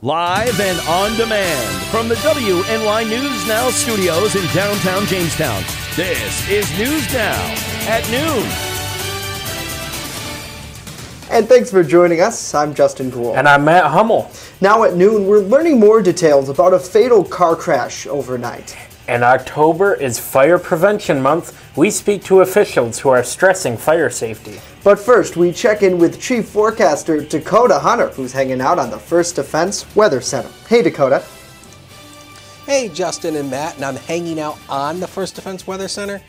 Live and on demand from the WNY News Now studios in downtown Jamestown. This is News Now at noon. And thanks for joining us. I'm Justin Gould. And I'm Matt Hummel. Now at noon, we're learning more details about a fatal car crash overnight. And October is Fire Prevention Month. We speak to officials who are stressing fire safety. But first, we check in with Chief Forecaster Dakota Hunter, who's hanging out on the First Defense Weather Center. Hey, Dakota. Hey, Justin and Matt, and I'm hanging out on the First Defense Weather Center.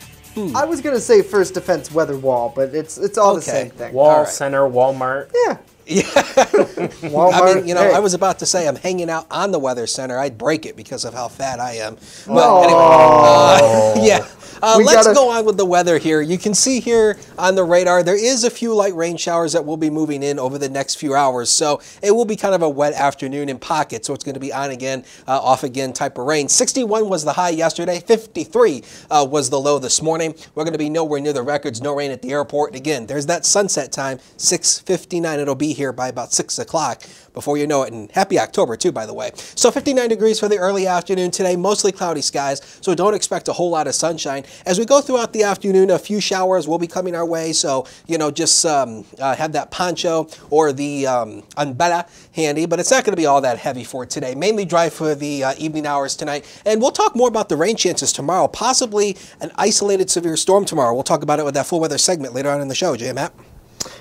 I was going to say First Defense Weather Wall, but it's all the same thing. Wall Center, Walmart. Yeah. Walmart. I mean, I was about to say I'm hanging out on the Weather Center. I'd break it because of how fat I am. But anyway, let's go on with the weather here. You can see here on the radar, there is a few light rain showers that will be moving in over the next few hours. So it will be kind of a wet afternoon in pockets. So it's going to be on again, off again type of rain. 61 was the high yesterday. 53 was the low this morning. We're going to be nowhere near the records. No rain at the airport. And again, there's that sunset time, 6:59. It'll be here by about 6 o'clock before you know it. And happy October too, by the way. So 59 degrees for the early afternoon today, mostly cloudy skies. So don't expect a whole lot of sunshine. As we go throughout the afternoon, a few showers will be coming our way. So, just have that poncho or the umbrella handy, but it's not going to be all that heavy for today. Mainly dry for the evening hours tonight. And we'll talk more about the rain chances tomorrow, possibly an isolated severe storm tomorrow. We'll talk about it with that full weather segment later on in the show. Jay, Matt?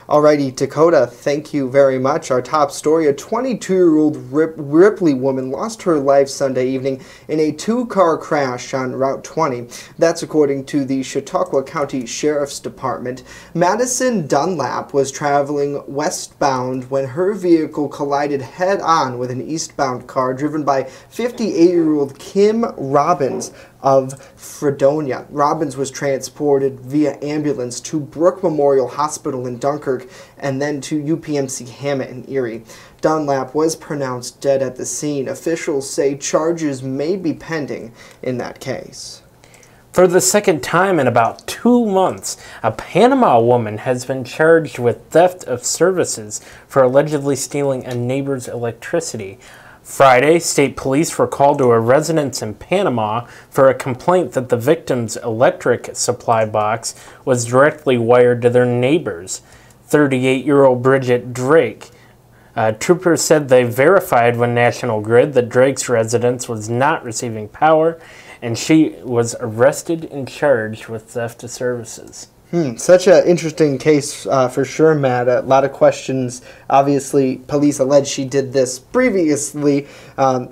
Alrighty, Dakota, thank you very much. Our top story, a 22-year-old Ripley woman lost her life Sunday evening in a two-car crash on Route 20. That's according to the Chautauqua County Sheriff's Department. Madison Dunlap was traveling westbound when her vehicle collided head-on with an eastbound car driven by 58-year-old Kim Robbins of Fredonia. Robbins was transported via ambulance to Brooke Memorial Hospital in Dunkirk and then to UPMC Hammett in Erie. Dunlap was pronounced dead at the scene. Officials say charges may be pending in that case. For the second time in about 2 months, a Panama woman has been charged with theft of services for allegedly stealing a neighbor's electricity. Friday, state police were called to a residence in Panama for a complaint that the victim's electric supply box was directly wired to their neighbors. 38-year-old Bridget Drake. Troopers said they verified with National Grid that Drake's residence was not receiving power, and she was arrested and charged with theft of services. Such an interesting case for sure, Matt. A lot of questions. Obviously, police allege she did this previously,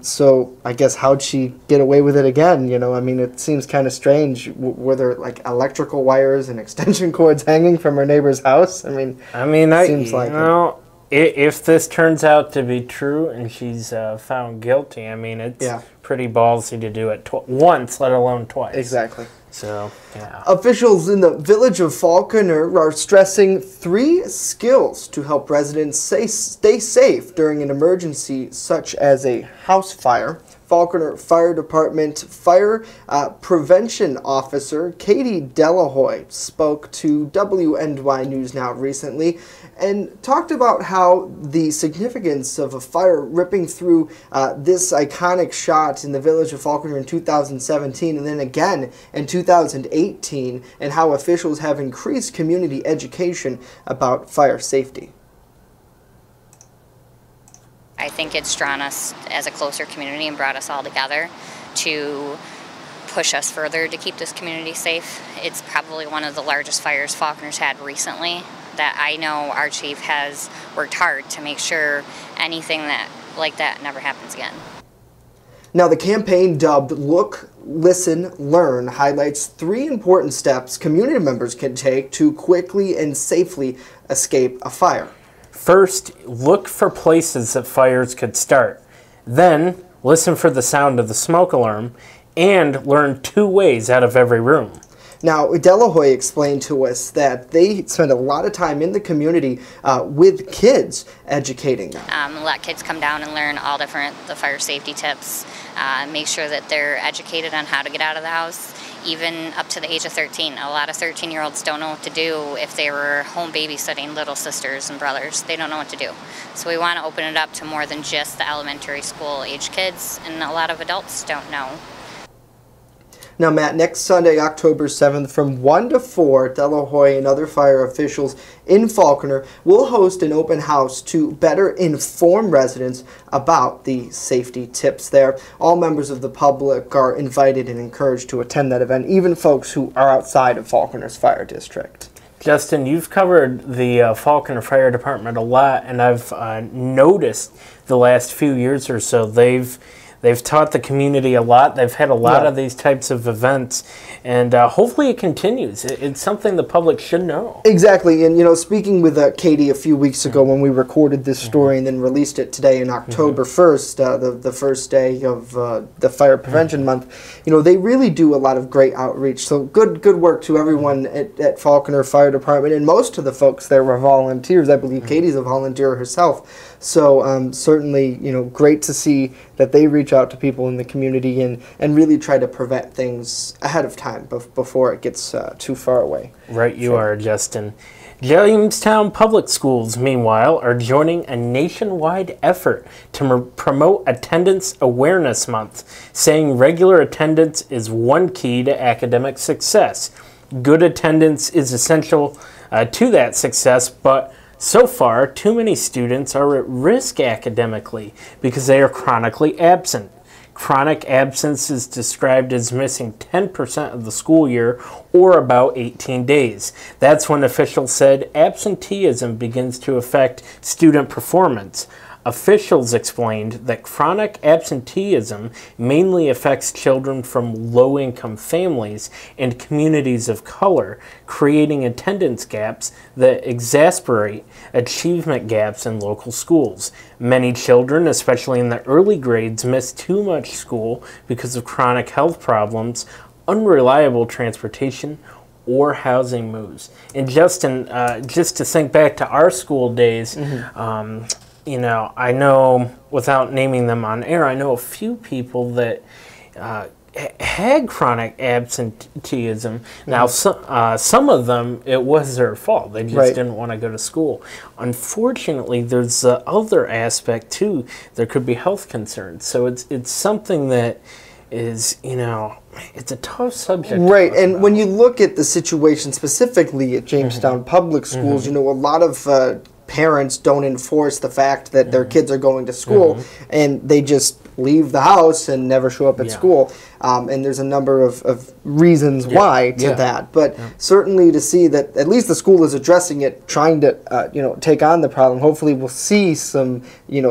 so I guess how'd she get away with it again? I mean, it seems kind of strange. Were there like electrical wires and extension cords hanging from her neighbor's house? I mean, seems like if this turns out to be true and she's found guilty, I mean, it's pretty ballsy to do it once, let alone twice. Exactly. So, yeah. Officials in the village of Falconer are stressing 3 skills to help residents stay safe during an emergency such as a house fire. Falconer Fire Department Fire Prevention Officer Katie Delahoy spoke to WNY News Now recently and talked about how the significance of a fire ripping through this iconic shot in the village of Falconer in 2017 and then again in 2018, and how officials have increased community education about fire safety. I think it's drawn us as a closer community and brought us all together to push us further to keep this community safe. It's probably one of the largest fires Falconer's had recently that I know our chief has worked hard to make sure anything like that never happens again. Now, the campaign dubbed Look, Listen, Learn highlights 3 important steps community members can take to quickly and safely escape a fire. First, look for places that fires could start. Then, listen for the sound of the smoke alarm, and learn 2 ways out of every room. Now, Delahoy explained to us that they spend a lot of time in the community with kids, educating them. Let kids come down and learn all the fire safety tips, make sure that they're educated on how to get out of the house, even up to the age of 13. A lot of 13-year-olds don't know what to do if they were home babysitting little sisters and brothers. They don't know what to do. So we want to open it up to more than just the elementary school age kids, and a lot of adults don't know. Now, Matt, next Sunday, October 7th, from 1 to 4, De La Hoya and other fire officials in Falconer will host an open house to better inform residents about the safety tips there. All members of the public are invited and encouraged to attend that event, even folks who are outside of Falconer's fire district. Justin, you've covered the Falconer Fire Department a lot, and I've noticed the last few years or so they've taught the community a lot. They've had a lot of these types of events, and hopefully it continues. It's something the public should know. Exactly, and speaking with Katie a few weeks ago when we recorded this story and then released it today on October 1st, the first day of the Fire Prevention Month, they really do a lot of great outreach. So good work to everyone at Falconer Fire Department, and most of the folks there were volunteers. I believe Katie's a volunteer herself. So certainly, great to see that they reach out to people in the community and really try to prevent things ahead of time before it gets too far away. Right, you are, Justin. Jamestown Public Schools, meanwhile, are joining a nationwide effort to promote Attendance Awareness Month, saying regular attendance is one key to academic success. Good attendance is essential to that success, but so far, too many students are at risk academically because they are chronically absent. Chronic absence is described as missing 10% of the school year, or about 18 days. That's when officials said absenteeism begins to affect student performance. Officials explained that chronic absenteeism mainly affects children from low-income families and communities of color, creating attendance gaps that exacerbate achievement gaps in local schools. Many children, especially in the early grades, miss too much school because of chronic health problems, unreliable transportation, or housing moves. And Justin, just to think back to our school days, I know, without naming them on air, I know a few people that had chronic absenteeism. Now, some of them, it was their fault. They just didn't want to go to school. Unfortunately, there's the other aspect, too. There could be health concerns. So it's something that is, it's a tough subject. Right, and when you look at the situation specifically at Jamestown Public Schools, a lot of parents don't enforce the fact that their kids are going to school, and they just leave the house and never show up at school. And there's a number of reasons why to that. But certainly to see that at least the school is addressing it, trying to take on the problem. Hopefully we'll see some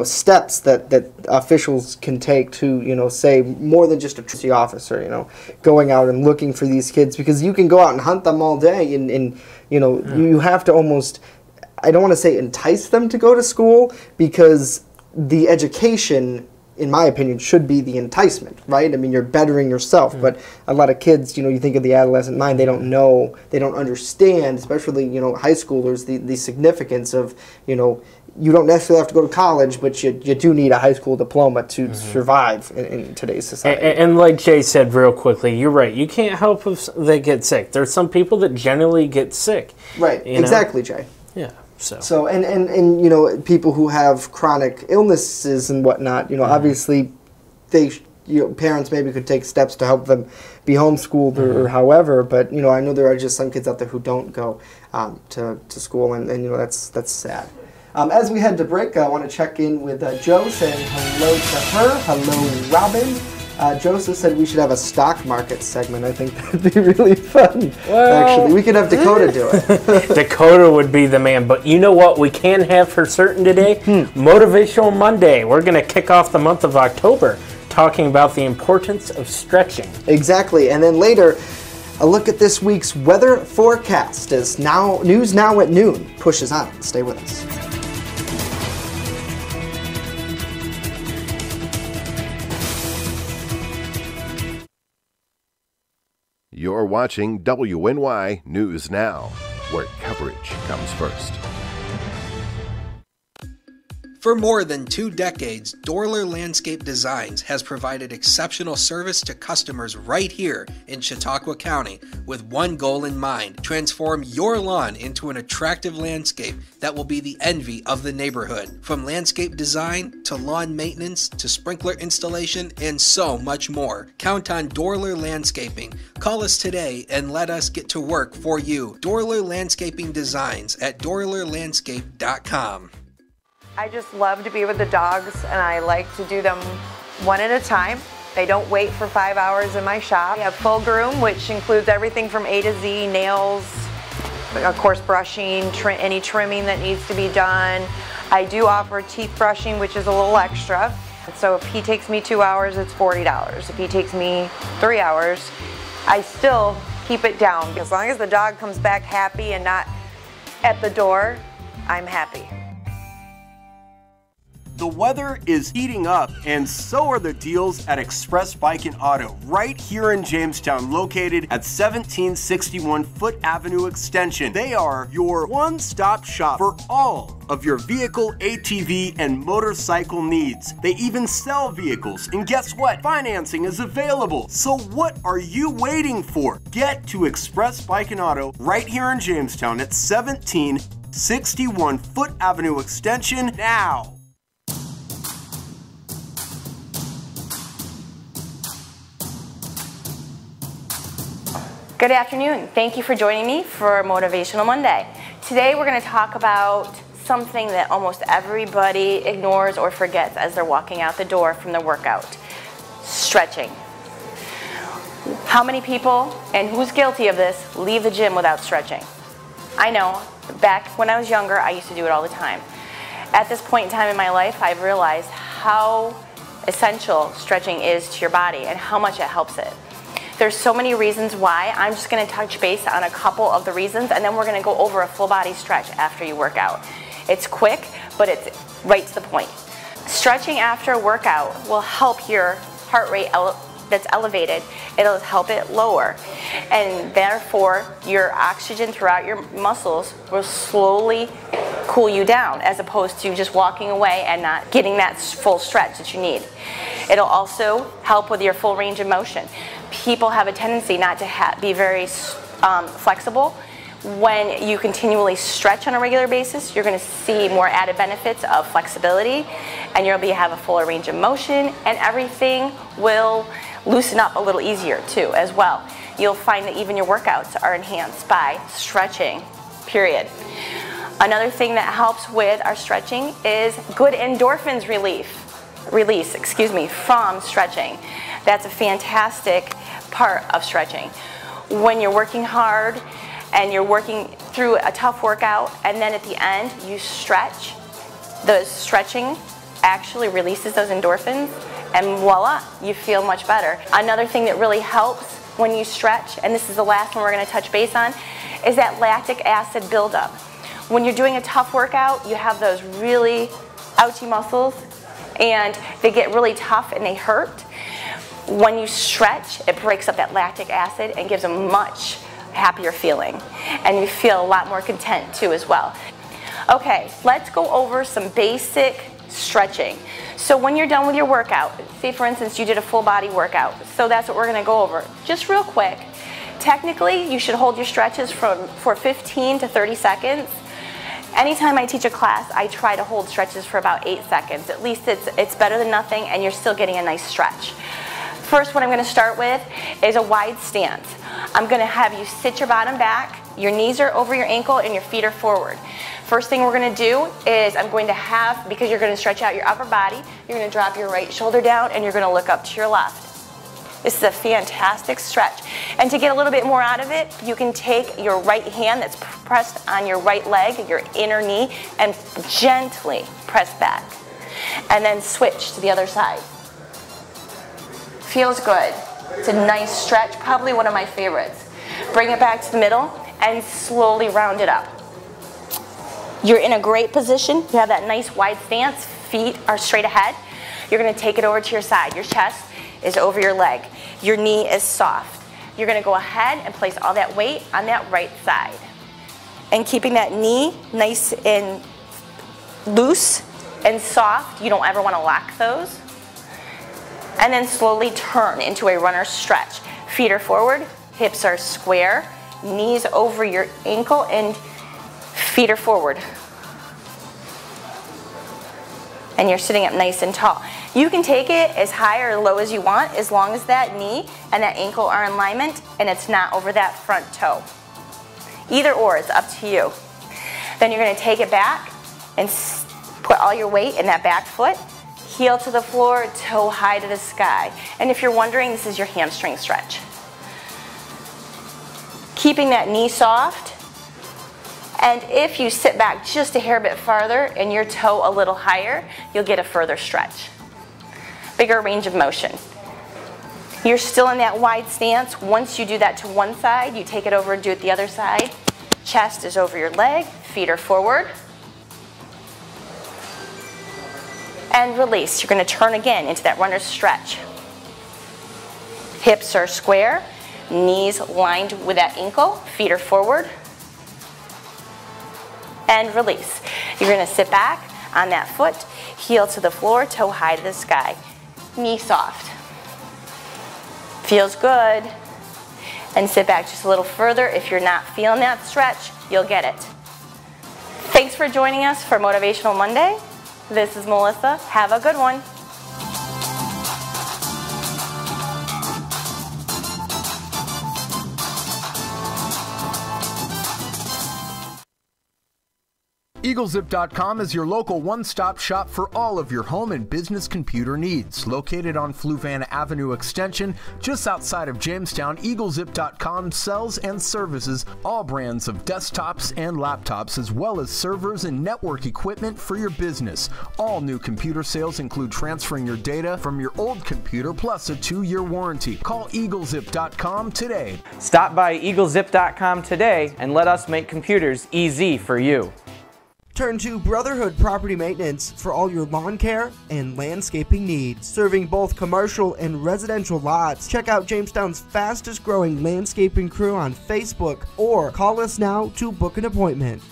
steps that officials can take to say more than just a trustee officer, going out and looking for these kids, because you can go out and hunt them all day and you have to almost, I don't want to say entice them to go to school, because the education, in my opinion, should be the enticement, right? I mean, you're bettering yourself, but a lot of kids, you think of the adolescent mind, they don't know, they don't understand, especially, high schoolers, the significance of, you don't necessarily have to go to college, but you do need a high school diploma to survive in today's society. And like Jay said real quickly, you're right. You can't help if they get sick. There's some people that generally get sick. Right, exactly, Jay. Yeah. So and people who have chronic illnesses and whatnot, obviously they parents maybe could take steps to help them be homeschooled or however, but I know there are just some kids out there who don't go to school, and that's sad. As we head to break, I want to check in with Jo, saying hello to her. Hello, Robin. Joseph said we should have a stock market segment. I think that'd be really fun. Well, actually, we could have Dakota do it. Dakota would be the man. But you know what we can have for certain today? Motivational Monday. We're going to kick off the month of October talking about the importance of stretching. Exactly. And then later, a look at this week's weather forecast as News Now at Noon pushes on. Stay with us. You're watching WNY News Now, where coverage comes first. For more than 2 decades, Dorler Landscape Designs has provided exceptional service to customers right here in Chautauqua County with one goal in mind: transform your lawn into an attractive landscape that will be the envy of the neighborhood. From landscape design to lawn maintenance to sprinkler installation and so much more. Count on Dorler Landscaping. Call us today and let us get to work for you. Dorler Landscaping Designs at dorlerlandscape.com. I just love to be with the dogs, and I like to do them one at a time. They don't wait for 5 hours in my shop. I have full groom, which includes everything from A to Z, nails, of course brushing, any trimming that needs to be done. I do offer teeth brushing, which is a little extra. So if he takes me 2 hours, it's $40. If he takes me 3 hours, I still keep it down. As long as the dog comes back happy and not at the door, I'm happy. The weather is heating up, and so are the deals at Express Bike and Auto, right here in Jamestown, located at 1761 Foot Avenue Extension. They are your one-stop shop for all of your vehicle, ATV, and motorcycle needs. They even sell vehicles, and guess what? Financing is available. So what are you waiting for? Get to Express Bike and Auto right here in Jamestown at 1761 Foot Avenue Extension now. Good afternoon. Thank you for joining me for Motivational Monday. Today we're going to talk about something that almost everybody ignores or forgets as they're walking out the door from their workout: stretching. How many people, and who's guilty of this, leave the gym without stretching? I know. Back when I was younger, I used to do it all the time. At this point in time in my life, I've realized how essential stretching is to your body and how much it helps it. There's so many reasons why. I'm just going to touch base on a couple of the reasons, and then we're going to go over a full body stretch after you work out. It's quick, but it's right to the point. Stretching after a workout will help your heart rate that's elevated. It'll help it lower, and therefore your oxygen throughout your muscles will slowly cool you down, as opposed to just walking away and not getting that full stretch that you need. It'll also help with your full range of motion. People have a tendency not to be very flexible. When you continually stretch on a regular basis, you're going to see more added benefits of flexibility, and you'll have a fuller range of motion, and everything will loosen up a little easier too as well. You'll find that even your workouts are enhanced by stretching, period. Another thing that helps with our stretching is good endorphins release from stretching. That's a fantastic part of stretching. When you're working hard and you're working through a tough workout, and then at the end you stretch, the stretching actually releases those endorphins, and voila, you feel much better. Another thing that really helps when you stretch, and this is the last one we're going to touch base on, is that lactic acid buildup. When you're doing a tough workout, you have those really ouchy muscles, and they get really tough and they hurt. When you stretch, it breaks up that lactic acid and gives a much happier feeling, and you feel a lot more content too as well. Okay, let's go over some basic stretching. So when you're done with your workout, say for instance you did a full body workout, so that's what we're going to go over. Just real quick, technically you should hold your stretches for 15 to 30 seconds. Anytime I teach a class, I try to hold stretches for about 8 seconds. At least it's better than nothing, and you're still getting a nice stretch. First, what I'm going to start with is a wide stance. I'm going to have you sit your bottom back, your knees are over your ankle, and your feet are forward. First thing we're going to do is I'm going to have, because you're going to stretch out your upper body, you're going to drop your right shoulder down, and you're going to look up to your left. This is a fantastic stretch. And to get a little bit more out of it, you can take your right hand that's pressed on your right leg, your inner knee, and gently press back. And then switch to the other side. Feels good. It's a nice stretch, probably one of my favorites. Bring it back to the middle and slowly round it up. You're in a great position. You have that nice wide stance. Feet are straight ahead. You're going to take it over to your side. Your chest is over your leg. Your knee is soft. You're going to go ahead and place all that weight on that right side. And keeping that knee nice and loose and soft. You don't ever want to lock those. And then slowly turn into a runner stretch. Feet are forward, hips are square, knees over your ankle, and feet are forward. And you're sitting up nice and tall. You can take it as high or low as you want, as long as that knee and that ankle are in alignment and it's not over that front toe. Either or, it's up to you. Then you're going to take it back and put all your weight in that back foot, heel to the floor, toe high to the sky. And if you're wondering, this is your hamstring stretch. Keeping that knee soft. And if you sit back just a hair bit farther and your toe a little higher, you'll get a further stretch. Bigger range of motion. You're still in that wide stance. Once you do that to one side, you take it over and do it the other side. Chest is over your leg, feet are forward. And release. You're going to turn again into that runner's stretch. Hips are square, knees lined with that ankle, feet are forward. And release. You're going to sit back on that foot, heel to the floor, toe high to the sky. Knee soft. Feels good. And sit back just a little further. If you're not feeling that stretch, you'll get it. Thanks for joining us for Motivational Monday. This is Melissa. Have a good one. EagleZip.com is your local one-stop shop for all of your home and business computer needs. Located on Fluvan Avenue Extension, just outside of Jamestown, EagleZip.com sells and services all brands of desktops and laptops, as well as servers and network equipment for your business. All new computer sales include transferring your data from your old computer plus a 2-year warranty. Call EagleZip.com today. Stop by EagleZip.com today and let us make computers easy for you. Turn to Brotherhood Property Maintenance for all your lawn care and landscaping needs. Serving both commercial and residential lots. Check out Jamestown's fastest growing landscaping crew on Facebook or call us now to book an appointment.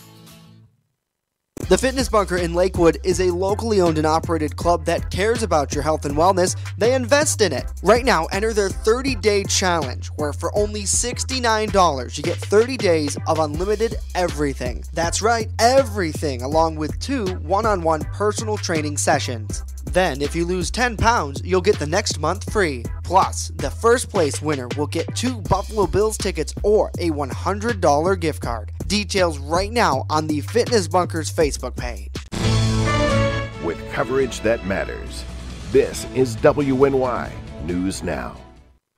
The Fitness Bunker in Lakewood is a locally owned and operated club that cares about your health and wellness. They invest in it. Right now, enter their 30-day challenge, where for only $69, you get 30 days of unlimited everything. That's right, everything, along with 2 one-on-one personal training sessions. Then, if you lose 10 pounds, you'll get the next month free. Plus, the first place winner will get 2 Buffalo Bills tickets or a $100 gift card. Details right now on the Fitness Bunker's Facebook page. With coverage that matters, this is WNY News Now.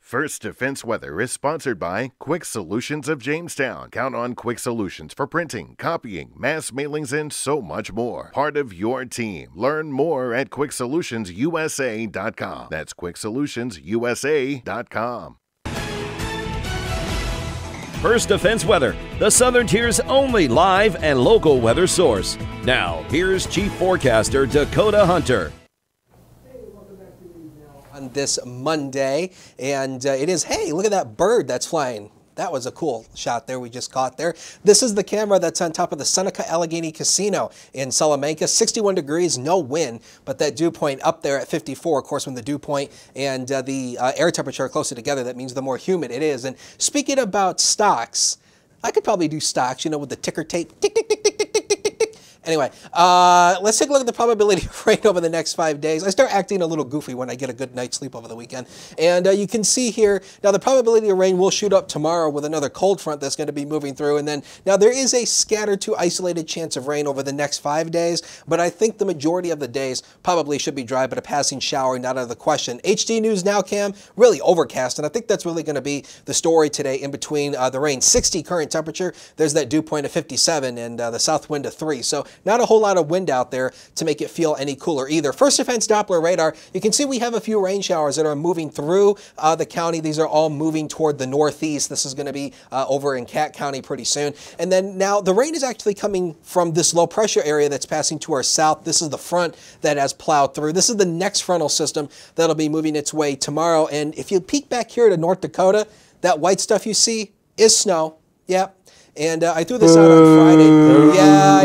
First Defense Weather is sponsored by Quick Solutions of Jamestown. Count on Quick Solutions for printing, copying, mass mailings, and so much more. Part of your team. Learn more at QuickSolutionsUSA.com. That's QuickSolutionsUSA.com. First Defense Weather, the Southern Tier's only live and local weather source. Now, here's Chief Forecaster Dakota Hunter. On this Monday, and it is, hey, look at that bird that's flying. That was a cool shot there we just caught there. This is the camera that's on top of the Seneca Allegheny Casino in Salamanca. 61 degrees, no wind, but that dew point up there at 54. Of course, when the dew point and the air temperature are closer together, that means the more humid it is. And speaking about stocks, I could probably do stocks, you know, with the ticker tape. Tick, tick, tick, tick, tick, tick, tick, tick, tick. Anyway, let's take a look at the probability of rain over the next 5 days. I start acting a little goofy when I get a good night's sleep over the weekend. And you can see here, now the probability of rain will shoot up tomorrow with another cold front that's going to be moving through. And then, now there is a scattered to isolated chance of rain over the next 5 days, but I think the majority of the days probably should be dry, but a passing shower not out of the question. HD News Now Cam, really overcast, and I think that's really going to be the story today in between the rain. 60 current temperature, there's that dew point of 57 and the south wind of 3. So not a whole lot of wind out there to make it feel any cooler either. First Defense Doppler radar, you can see we have a few rain showers that are moving through the county. These are all moving toward the northeast. This is going to be over in Cat County pretty soon. And then now the rain is actually coming from this low pressure area that's passing to our south. This is the front that has plowed through. This is the next frontal system that'll be moving its way tomorrow. And if you peek back here to North Dakota, that white stuff you see is snow. Yep. And I threw this out on Friday. Yeah,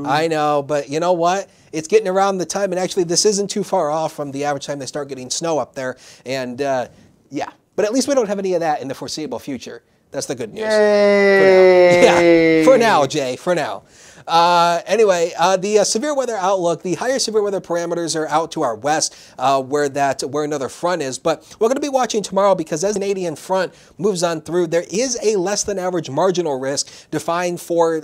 I know. But you know what? it's getting around the time, and actually this isn't too far off from the average time they start getting snow up there. And yeah, but at least we don't have any of that in the foreseeable future. That's the good news. Yay! For now, Jay, for now. Anyway, the severe weather outlook, the higher severe weather parameters are out to our west, where another front is. But we're going to be watching tomorrow because as the Canadian front moves on through, there is a less than average marginal risk defined for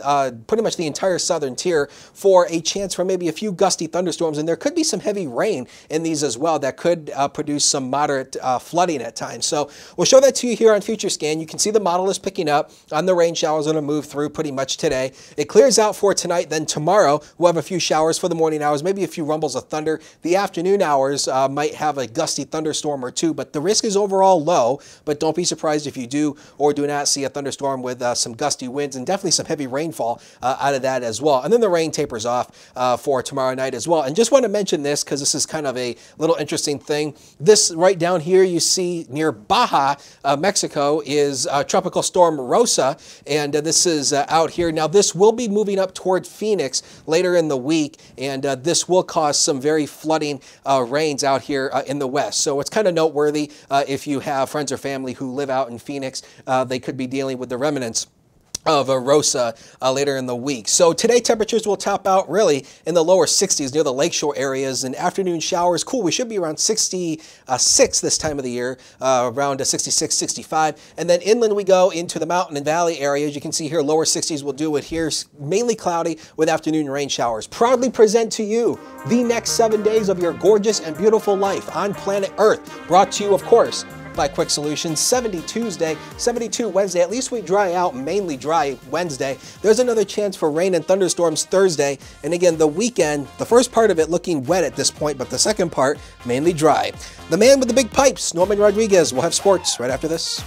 pretty much the entire southern tier for a chance for maybe a few gusty thunderstorms. And there could be some heavy rain in these as well that could produce some moderate flooding at times. So we'll show that to you here on Future Scan. You can see the model is picking up on the rain showers that are going to move through pretty much today. It clears out for tonight. Then tomorrow we'll have a few showers for the morning hours, maybe a few rumbles of thunder. The afternoon hours might have a gusty thunderstorm or two, but the risk is overall low. But don't be surprised if you do or do not see a thunderstorm with some gusty winds and definitely some heavy rainfall out of that as well. And then the rain tapers off for tomorrow night as well. And just want to mention this because this is kind of a little interesting thing. This right down here you see near Baja, Mexico, is Tropical Storm Rosa, and this is out here. Now this will be moving up toward Phoenix later in the week, and this will cause some very flooding rains out here in the west. So it's kind of noteworthy if you have friends or family who live out in Phoenix, they could be dealing with the remnants of a Rosa later in the week. So today temperatures will top out really in the lower 60s near the lakeshore areas, and afternoon showers, cool, we should be around 66 this time of the year, around 66, 65. And then inland we go into the mountain and valley areas. You can see here lower 60s will do it here, mainly cloudy with afternoon rain showers. Proudly present to you the next 7 days of your gorgeous and beautiful life on planet Earth, brought to you, of course, by Quick Solutions. 70 Tuesday, 72 Wednesday. At least we dry out, mainly dry Wednesday. There's another chance for rain and thunderstorms Thursday. And again, the weekend, the first part of it looking wet at this point, but the second part mainly dry. The man with the big pipes, Norman Rodriguez, will have sports right after this.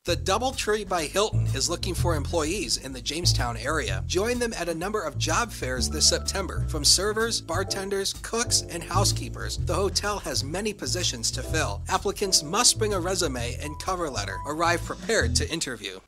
The Doubletree by Hilton is looking for employees in the Jamestown area. Join them at a number of job fairs this September. From servers, bartenders, cooks, and housekeepers, the hotel has many positions to fill. Applicants must bring a resume and cover letter. Arrive prepared to interview.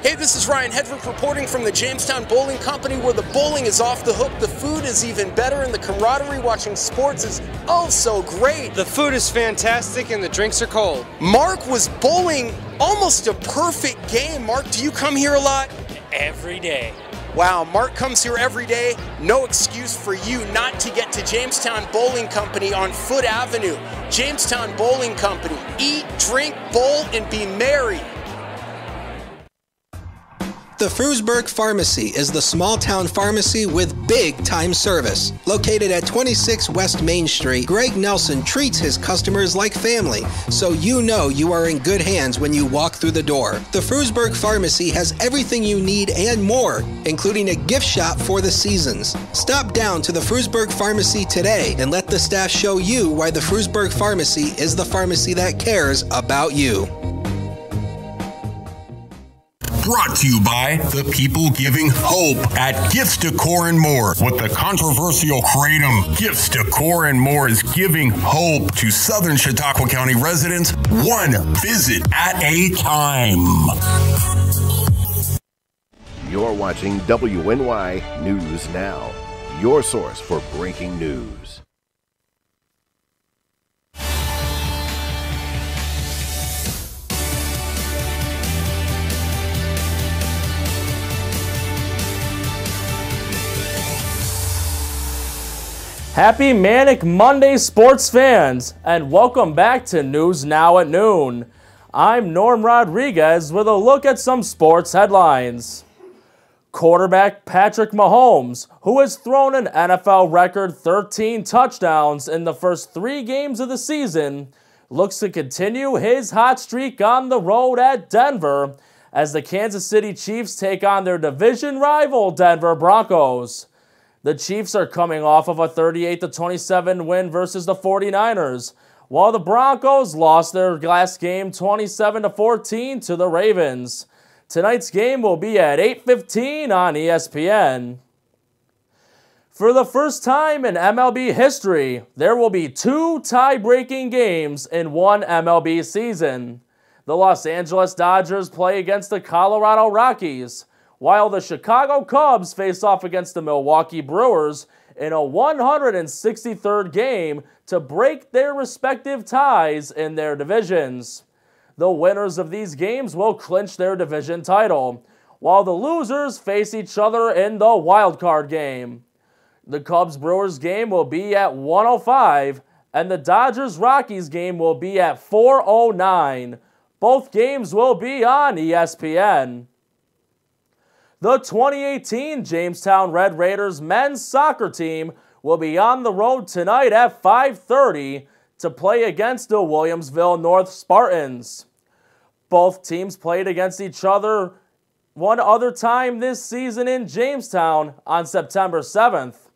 Hey, this is Ryan Hedrick reporting from the Jamestown Bowling Company, where the bowling is off the hook, the food is even better, and the camaraderie watching sports is oh so great. The food is fantastic and the drinks are cold. Mark was bowling almost a perfect game. Mark, do you come here a lot? Every day. Wow, Mark comes here every day. No excuse for you not to get to Jamestown Bowling Company on Foote Avenue. Jamestown Bowling Company. Eat, drink, bowl, and be merry. The Frewsburg Pharmacy is the small-town pharmacy with big-time service. Located at 26 West Main Street, Greg Nelson treats his customers like family, so you know you are in good hands when you walk through the door. The Frewsburg Pharmacy has everything you need and more, including a gift shop for the seasons. Stop down to the Frewsburg Pharmacy today and let the staff show you why the Frewsburg Pharmacy is the pharmacy that cares about you. Brought to you by the people giving hope at Gifts Decor and More. With the controversial kratom, Gifts Decor and More is giving hope to Southern Chautauqua County residents, one visit at a time. You're watching WNY News Now, your source for breaking news. Happy Manic Monday, sports fans, and welcome back to News Now at Noon. I'm Norm Rodriguez with a look at some sports headlines. Quarterback Patrick Mahomes, who has thrown an NFL record 13 touchdowns in the first 3 games of the season, looks to continue his hot streak on the road at Denver as the Kansas City Chiefs take on their division rival Denver Broncos. The Chiefs are coming off of a 38-27 win versus the 49ers, while the Broncos lost their last game 27-14 to the Ravens. Tonight's game will be at 8:15 on ESPN. For the first time in MLB history, there will be 2 tie-breaking games in one MLB season. The Los Angeles Dodgers play against the Colorado Rockies, while the Chicago Cubs face off against the Milwaukee Brewers in a 163rd game to break their respective ties in their divisions. The winners of these games will clinch their division title, while the losers face each other in the wild card game. The Cubs-Brewers game will be at 1:05, and the Dodgers-Rockies game will be at 4:09. Both games will be on ESPN. The 2018 Jamestown Red Raiders men's soccer team will be on the road tonight at 5:30 to play against the Williamsville North Spartans. Both teams played against each other one other time this season in Jamestown on September 7th,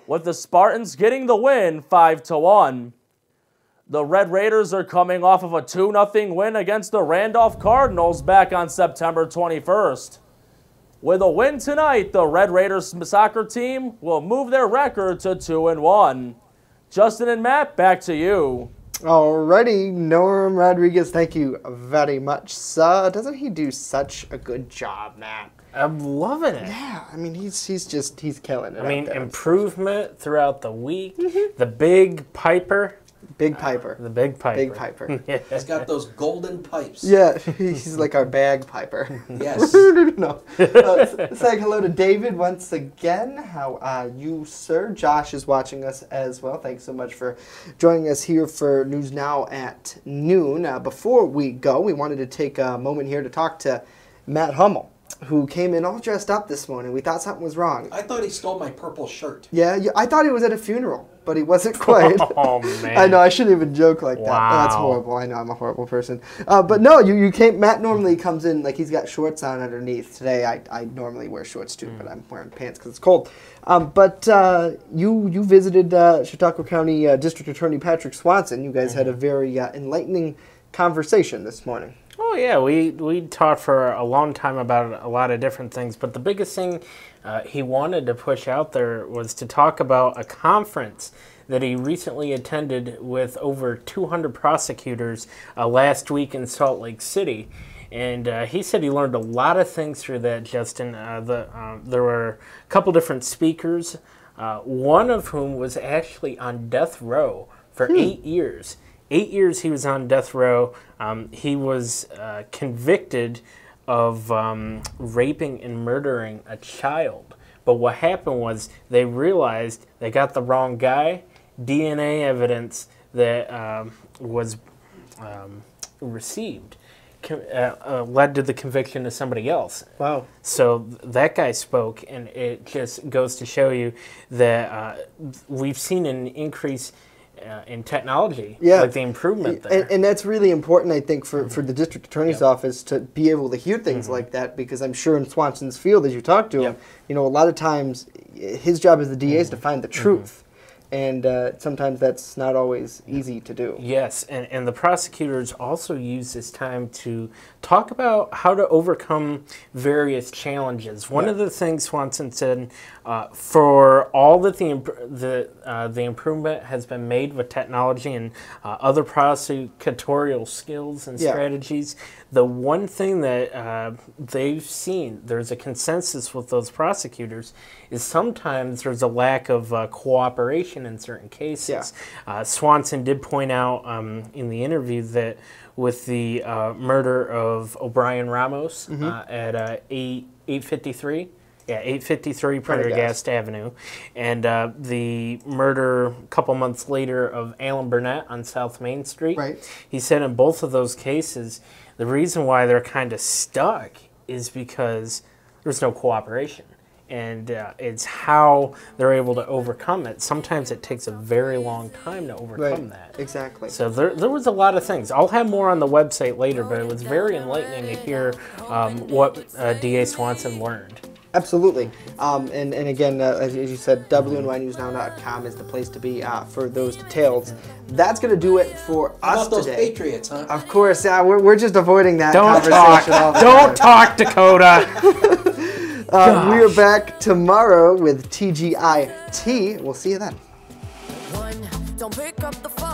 with the Spartans getting the win 5-1. The Red Raiders are coming off of a 2-0 win against the Randolph Cardinals back on September 21st. With a win tonight, the Red Raiders soccer team will move their record to 2-1. Justin and Matt, back to you. Alrighty, Norm Rodriguez, thank you very much, sir. Doesn't he do such a good job, Matt? I'm loving it. Yeah, I mean, he's killing it. I mean, improvement throughout the week. The Big Piper. Big Piper. The Big Piper. Big Piper. He's got those golden pipes. Yeah, he's like our bag piper. Yes. No. Saying hello to David once again. How are you, sir? Josh is watching us as well. Thanks so much for joining us here for News Now at noon. Before we go, we wanted to take a moment here to talk to Matt Hummel, who came in all dressed up this morning. We thought something was wrong. I thought he stole my purple shirt. Yeah, I thought he was at a funeral, but he wasn't quite. Oh, man. I know, I shouldn't even joke like that. Wow. Oh, that's horrible. I know, I'm a horrible person. But no, you came. Matt normally comes in like he's got shorts on underneath. Today, I normally wear shorts too, but I'm wearing pants because it's cold. But you visited Chautauqua County District Attorney Patrick Swanson. You guys had a very enlightening conversation this morning. Oh yeah, we talked for a long time about a lot of different things, but the biggest thing he wanted to push out there was to talk about a conference that he recently attended with over 200 prosecutors last week in Salt Lake City. And he said he learned a lot of things through that, Justin. There were a couple different speakers, one of whom was actually on death row for 8 years. 8 years he was on death row. He was convicted of raping and murdering a child. But what happened was they realized they got the wrong guy. DNA evidence that was received led to the conviction of somebody else. Wow. So that guy spoke, and it just goes to show you that we've seen an increase in technology, like the improvement there. And that's really important, I think, for the district attorney's office to be able to hear things like that, because I'm sure in Swanson's field, as you talk to him, you know, a lot of times his job as the DA is to find the truth. And sometimes that's not always easy to do. Yes, and the prosecutors also use this time to talk about how to overcome various challenges. One of the things Swanson said, for all that the improvement has been made with technology and other prosecutorial skills and strategies, the one thing that they've seen, there's a consensus with those prosecutors, is sometimes there's a lack of cooperation in certain cases. Swanson did point out in the interview that with the murder of O'Brien Ramos at 853 Prendergast Avenue, and the murder a couple months later of Alan Burnett on South Main Street. He said in both of those cases, the reason why they're kind of stuck is because there's no cooperation. And it's how they're able to overcome it. Sometimes it takes a very long time to overcome that. Exactly. So there was a lot of things. I'll have more on the website later, but it was very enlightening to hear what DA Swanson learned. Absolutely. And again, as you said, WNYNewsNow.com is the place to be for those details. That's going to do it for us about those today. Patriots, huh? Of course, we're just avoiding that conversation. Don't talk, Dakota. We are back tomorrow with TGIT. We'll see you then. Don't pick up the phone.